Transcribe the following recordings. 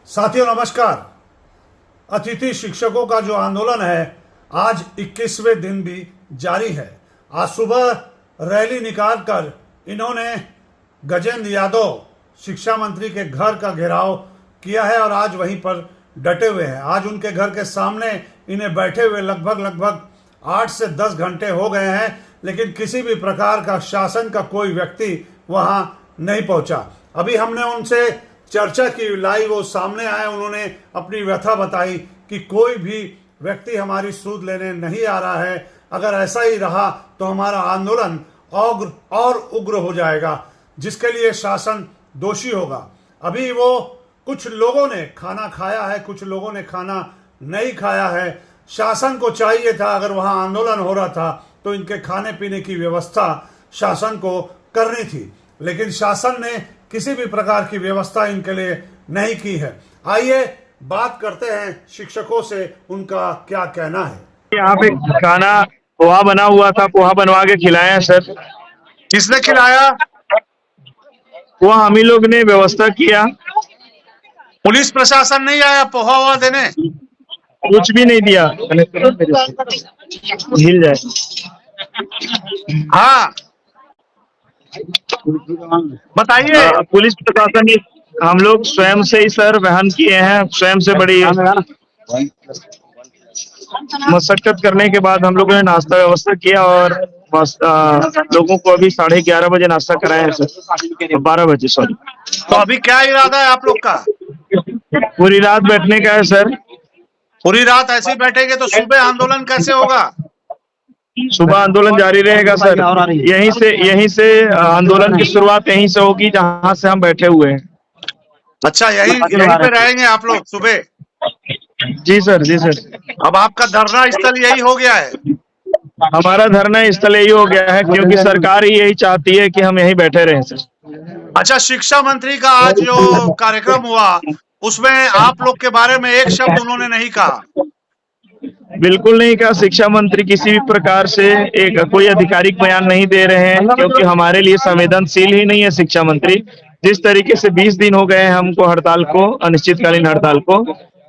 साथियों नमस्कार। अतिथि शिक्षकों का जो आंदोलन है आज 21वें दिन भी जारी है। आज सुबह रैली निकालकर इन्होंने गजेंद्र यादव शिक्षा मंत्री के घर का घेराव किया है और आज वहीं पर डटे हुए हैं। आज उनके घर के सामने इन्हें बैठे हुए लगभग 8 से 10 घंटे हो गए हैं, लेकिन किसी भी प्रकार का शासन का कोई व्यक्ति वहां नहीं पहुंचा। अभी हमने उनसे चर्चा की, लाइव वो सामने आए, उन्होंने अपनी व्यथा बताई कि कोई भी व्यक्ति हमारी सूद लेने नहीं आ रहा है। अगर ऐसा ही रहा तो हमारा आंदोलन और उग्र हो जाएगा, जिसके लिए शासन दोषी होगा। अभी वो कुछ लोगों ने खाना खाया है, कुछ लोगों ने खाना नहीं खाया है। शासन को चाहिए था, अगर वहां आंदोलन हो रहा था तो इनके खाने पीने की व्यवस्था शासन को करनी थी, लेकिन शासन ने किसी भी प्रकार की व्यवस्था इनके लिए नहीं की है। आइए बात करते हैं शिक्षकों से, उनका क्या कहना है। यहाँ पे खाना पोहा बना हुआ था, पोहा बनवा के खिलाया सर। किसने खिलाया? पोहा हम ही लोग ने व्यवस्था किया। पुलिस प्रशासन नहीं आया पोहा हुआ देने? कुछ भी नहीं दिया। हिल जाए। हाँ बताइए। पुलिस प्रशासन हम लोग स्वयं से ही सर वहन किए हैं। स्वयं से बड़ी मशक्कत करने के बाद हम लोगों ने नाश्ता व्यवस्था किया और लोगों को अभी 11:30 बजे नाश्ता कराया है सर। 12 बजे सॉरी। तो अभी क्या इरादा है आप लोग का? पूरी रात बैठने का है सर। पूरी रात ऐसे ही बैठेंगे तो सुबह आंदोलन कैसे होगा? सुबह आंदोलन जारी रहेगा सर। यहीं से आंदोलन की शुरुआत यहीं से होगी जहां से हम बैठे हुए हैं। अच्छा, यहीं पे रहेंगे आप लोग सुबह? जी सर, जी सर। अब आपका धरना स्थल यही हो गया है? हमारा धरना स्थल यही हो गया है क्योंकि सरकार ही यही चाहती है कि हम यहीं बैठे रहें सर। अच्छा, शिक्षा मंत्री का आज जो कार्यक्रम हुआ उसमें आप लोग के बारे में एक शब्द उन्होंने नहीं कहा? बिल्कुल नहीं कहा। शिक्षा मंत्री किसी भी प्रकार से कोई आधिकारिक बयान नहीं दे रहे हैं क्योंकि हमारे लिए संवेदनशील ही नहीं है शिक्षा मंत्री। जिस तरीके से 20 दिन हो गए हैं हमको हड़ताल को, अनिश्चितकालीन हड़ताल को,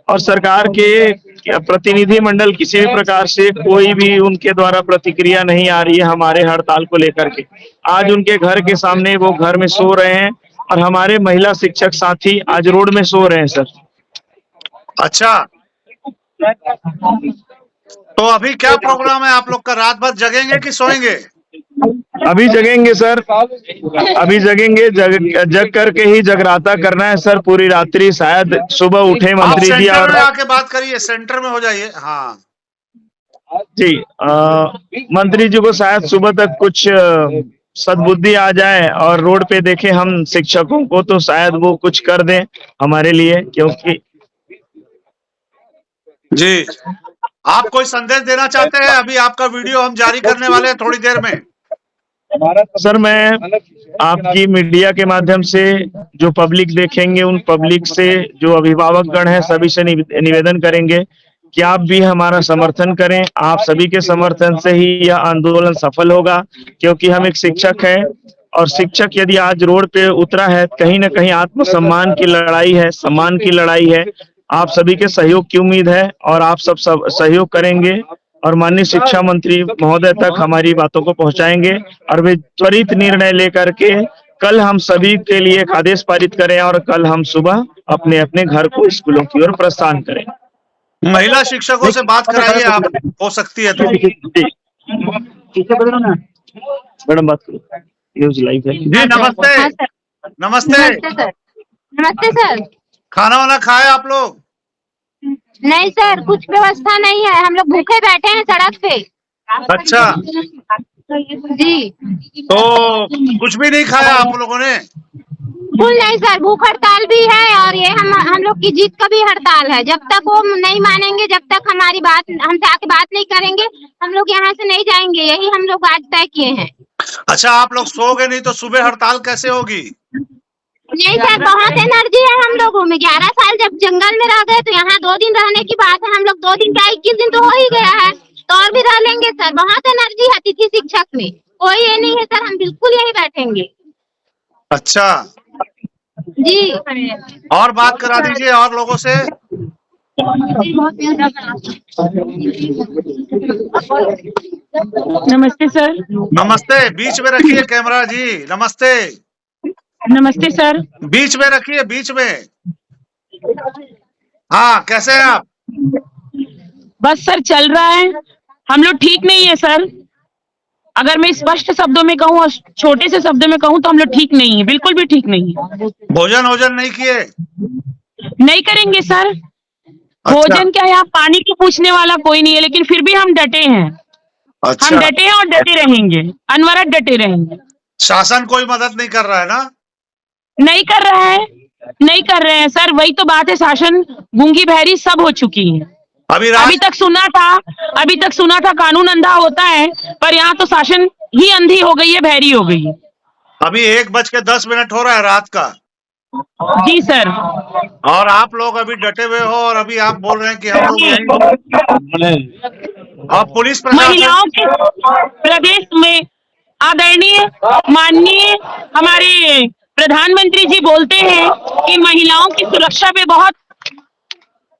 और सरकार के प्रतिनिधि मंडल किसी भी प्रकार से कोई भी उनके द्वारा प्रतिक्रिया नहीं आ रही है हमारे हड़ताल को लेकर के। आज उनके घर के सामने वो घर में सो रहे हैं और हमारे महिला शिक्षक साथी आज रोड में सो रहे हैं सर। अच्छा, तो अभी क्या प्रोग्राम है आप लोग का? रात भर जगेंगे कि सोएंगे? अभी जगेंगे सर, अभी जगेंगे। जग करके ही जगराता करना है सर पूरी रात्रि। शायद सुबह उठे मंत्री जी और आके बात करिए, सेंटर में हो जाइए। हाँ जी, मंत्री जी को शायद सुबह तक कुछ सद्बुद्धि आ जाए और रोड पे देखें हम शिक्षकों को तो शायद वो कुछ कर दें हमारे लिए। क्योंकि जी, आप कोई संदेश देना चाहते हैं? अभी आपका वीडियो हम जारी करने वाले हैं थोड़ी देर में। सर, मैं आपकी मीडिया के माध्यम से जो पब्लिक देखेंगे उन पब्लिक से, जो अभिभावक गण है, सभी से निवेदन करेंगे कि आप भी हमारा समर्थन करें। आप सभी के समर्थन से ही यह आंदोलन सफल होगा, क्योंकि हम एक शिक्षक हैं और शिक्षक यदि आज रोड पे उतरा है, कहीं ना कहीं आत्मसम्मान की लड़ाई है, सम्मान की लड़ाई है। आप सभी के सहयोग की उम्मीद है और आप सब सहयोग करेंगे और माननीय शिक्षा मंत्री महोदय तक हमारी बातों को पहुंचाएंगे और वे त्वरित निर्णय लेकर के कल हम सभी के लिए एक आदेश पारित करें और कल हम सुबह अपने अपने घर को स्कूलों की ओर प्रस्थान करें। महिला शिक्षकों से बात कराइए, आप हो सकती है तो। मैडम बात करो, न्यूज़ लाइव है। जी नमस्ते। नमस्ते सर। नमस्ते सर। खाना वाना खाए आप लोग? नहीं सर, कुछ व्यवस्था नहीं है, हम लोग भूखे बैठे हैं सड़क पे। अच्छा जी, तो कुछ भी नहीं खाया आप लोगों ने? बिल्कुल नहीं सर, भूख हड़ताल भी है और ये हम लोग की जीत का भी हड़ताल है। जब तक वो नहीं मानेंगे, जब तक हमारी बात हमसे आके बात नहीं करेंगे, हम लोग यहाँ से नहीं जाएंगे। यही हम लोग आज तय किए हैं। अच्छा, आप लोग सोओगे नहीं तो सुबह हड़ताल कैसे होगी? नहीं सर, बहुत एनर्जी है हम लोगों में। 11 साल जब जंगल में रह गए तो यहाँ 2 दिन रहने की बात है। हम लोग 2 दिन क्या 21 दिन तो हो ही गया है, तो और भी रह लेंगे सर। बहुत एनर्जी है अतिथि शिक्षक में, कोई ये नहीं है सर, हम बिल्कुल यही बैठेंगे। अच्छा, जी। और बात करा दीजिए और लोगों से। नमस्ते सर। नमस्ते, बीच में रखिए कैमरा जी। नमस्ते, नमस्ते सर। बीच में रखिए, बीच में। हाँ, कैसे हैं आप? बस सर चल रहा है, हम लोग ठीक नहीं है सर। अगर मैं स्पष्ट शब्दों में कहूँ और छोटे से शब्दों में कहूँ तो हम लोग ठीक नहीं है, बिल्कुल भी ठीक नहीं है। भोजन नहीं किए? नहीं करेंगे सर। अच्छा, भोजन क्या है, यहाँ पानी की पूछने वाला कोई नहीं है, लेकिन फिर भी हम डटे हैं। हम अच्छा। डटे हैं और डटे रहेंगे, अनवरत डटे रहेंगे। शासन कोई मदद नहीं कर रहा है ना? नहीं कर रहा है, नहीं कर रहे हैं सर, वही तो बात है, शासन गूंगी बहरी सब हो चुकी है। अभी अभी तक सुना था कानून अंधा होता है, पर यहाँ तो शासन ही अंधी हो गई है, बहरी हो गई है। अभी 1:10 हो रहा है रात का। जी सर। और आप लोग अभी डटे हुए हो और अभी आप बोल रहे हैं कि हम लोग यही। और पुलिस प्रशासन महिलाओं के प्रदेश में आदरणीय माननीय हमारे प्रधानमंत्री जी बोलते हैं कि महिलाओं की सुरक्षा पे बहुत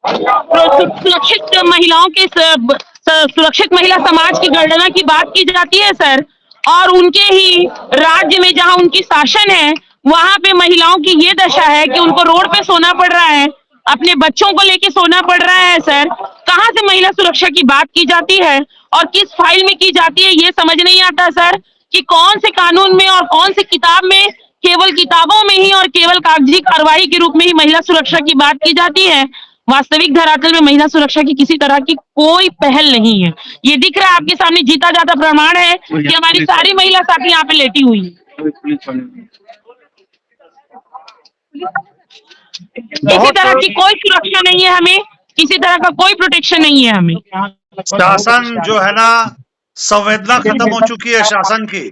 सुरक्षित महिलाओं के सुरक्षित महिला समाज की गणना की बात की जाती है सर, और उनके ही राज्य में जहां उनकी शासन है वहां पे महिलाओं की ये दशा है कि उनको रोड पे सोना पड़ रहा है, अपने बच्चों को लेके सोना पड़ रहा है सर। कहां से महिला सुरक्षा की बात की जाती है और किस फाइल में की जाती है, ये समझ नहीं आता सर कि कौन से कानून में और कौन से किताब में, केवल किताबों में ही और केवल कागजी कार्रवाई के रूप में ही महिला सुरक्षा की बात की जाती है। वास्तविक धरातल में महिला सुरक्षा की किसी तरह की कोई पहल नहीं है। ये दिख रहा है आपके सामने, जीता जाता प्रमाण है कि हमारी सारी महिला साथी यहाँ पे लेटी हुई है। किसी तरह की कोई सुरक्षा नहीं है हमें, किसी तरह का कोई प्रोटेक्शन नहीं है हमें। शासन जो है ना, संवेदना खत्म हो चुकी है शासन की।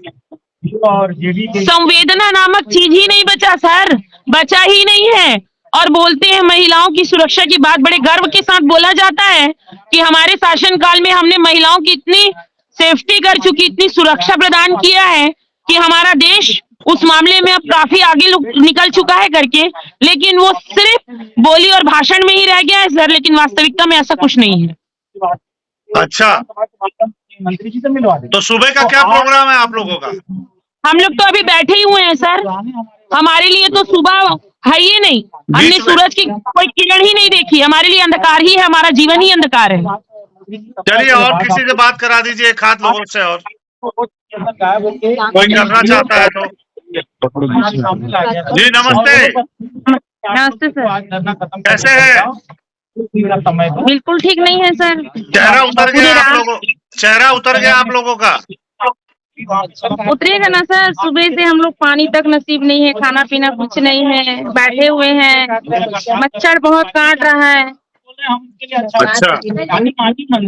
संवेदना नामक चीज ही नहीं बचा सर, बचा ही नहीं है। और बोलते हैं महिलाओं की सुरक्षा की बात, बड़े गर्व के साथ बोला जाता है कि हमारे शासन काल में हमने महिलाओं की इतनी सेफ्टी कर चुकी, इतनी सुरक्षा प्रदान किया है कि हमारा देश उस मामले में अब काफी आगे निकल चुका है करके, लेकिन वो सिर्फ बोली और भाषण में ही रह गया है सर, लेकिन वास्तविकता में ऐसा कुछ नहीं है। अच्छा, मंत्री जी से मिलवा दे। तो सुबह का क्या प्रोग्राम है आप लोगों का? हम लोग तो अभी बैठे ही हुए हैं सर, हमारे लिए तो सुबह है ही नहीं, हमने सूरज की कोई किरण ही नहीं देखी, हमारे लिए अंधकार ही है, हमारा जीवन ही अंधकार है। चलिए और किसी से बात करा दीजिए, एक आध लोगों से, और कोई करना चाहता है तो। जी नमस्ते। नमस्ते सर। कैसे हैं? बिल्कुल ठीक नहीं है सर। चेहरा उतर गया आप लोगों, चेहरा उतर गया आप लोगों का। उतरेगा ना सर, सुबह से हम लोग पानी तक नसीब नहीं है, खाना पीना कुछ नहीं है, बैठे हुए हैं, मच्छर बहुत काट रहा है। अच्छा,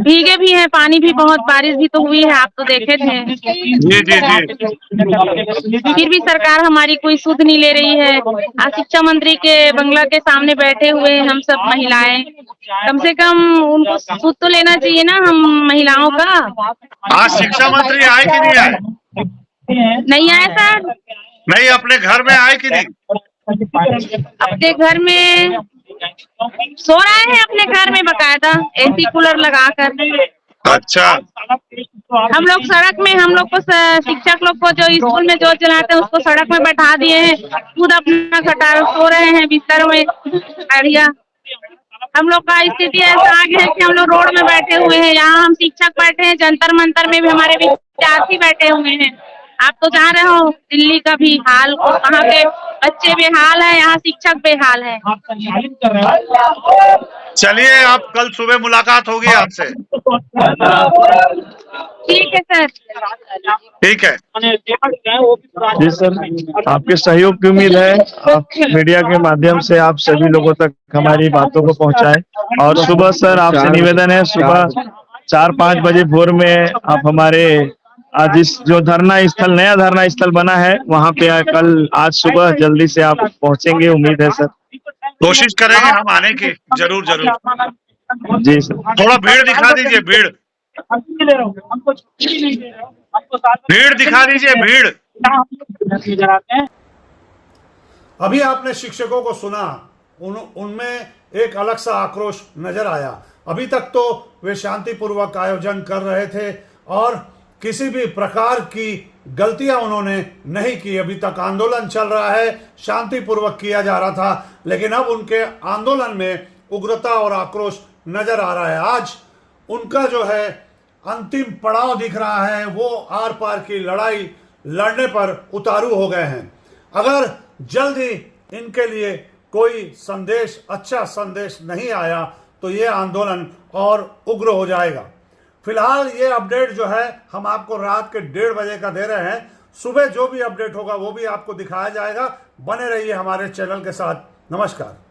भीगे भी हैं, पानी भी बहुत, बारिश भी तो हुई है, आप तो देखे थे। जी जी जी। फिर भी सरकार हमारी कोई सुध नहीं ले रही है। आज शिक्षा मंत्री के बंगला के सामने बैठे हुए हैं हम सब महिलाएं, कम से कम उनको सुध तो लेना चाहिए ना हम महिलाओं का। आज शिक्षा मंत्री आए कि नहीं आए? नहीं आए सर। नहीं, अपने घर में आए कि नहीं? अपने घर में सो रहे हैं, अपने घर में बकायदा एसी कूलर लगाकर। अच्छा, हम लोग सड़क में, हम लोग को शिक्षक लोग को जो स्कूल में जो चलाते हैं उसको सड़क में बैठा दिए हैं, खुद अपना खटारा सो रहे हैं बिस्तर में बढ़िया। हम लोग का स्थिति ऐसा आगे है कि हम लोग रोड में बैठे हुए हैं, यहाँ हम शिक्षक बैठे हैं, जंतर मंतर में भी हमारे विद्यार्थी बैठे हुए हैं। आप तो जान रहे हो दिल्ली का भी हाल, वहाँ के बच्चे बेहाल है, यहाँ शिक्षक बेहाल है। चलिए आप कल सुबह मुलाकात होगी आपसे। ठीक है सर। ठीक है जी सर, आपके सहयोग की उम्मीद है, आप मीडिया के माध्यम से आप सभी लोगों तक हमारी बातों को पहुंचाएं। और सुबह सर आपसे निवेदन है, सुबह 4-5 बजे भोर में आप हमारे आज इस जो धरना स्थल, नया धरना स्थल बना है, वहां पे कल आज सुबह जल्दी से आप पहुंचेंगे, उम्मीद है सर। कोशिश करेंगे हम आने की, जरूर जरूर। जी सर। थोड़ा भीड़ दिखा दीजिए, भीड़ भीड़ दिखा दीजिए, भीड़। अभी आपने शिक्षकों को सुना, उनमें एक अलग सा आक्रोश नजर आया। अभी तक तो वे शांतिपूर्वक आयोजन कर रहे थे और किसी भी प्रकार की गलतियां उन्होंने नहीं की। अभी तक आंदोलन चल रहा है, शांतिपूर्वक किया जा रहा था, लेकिन अब उनके आंदोलन में उग्रता और आक्रोश नजर आ रहा है। आज उनका जो है अंतिम पड़ाव दिख रहा है, वो आर पार की लड़ाई लड़ने पर उतारू हो गए हैं। अगर जल्दी इनके लिए कोई संदेश, अच्छा संदेश नहीं आया तो ये आंदोलन और उग्र हो जाएगा। फिलहाल ये अपडेट जो है हम आपको रात के 1:30 बजे का दे रहे हैं। सुबह जो भी अपडेट होगा वो भी आपको दिखाया जाएगा। बने रहिए हमारे चैनल के साथ। नमस्कार।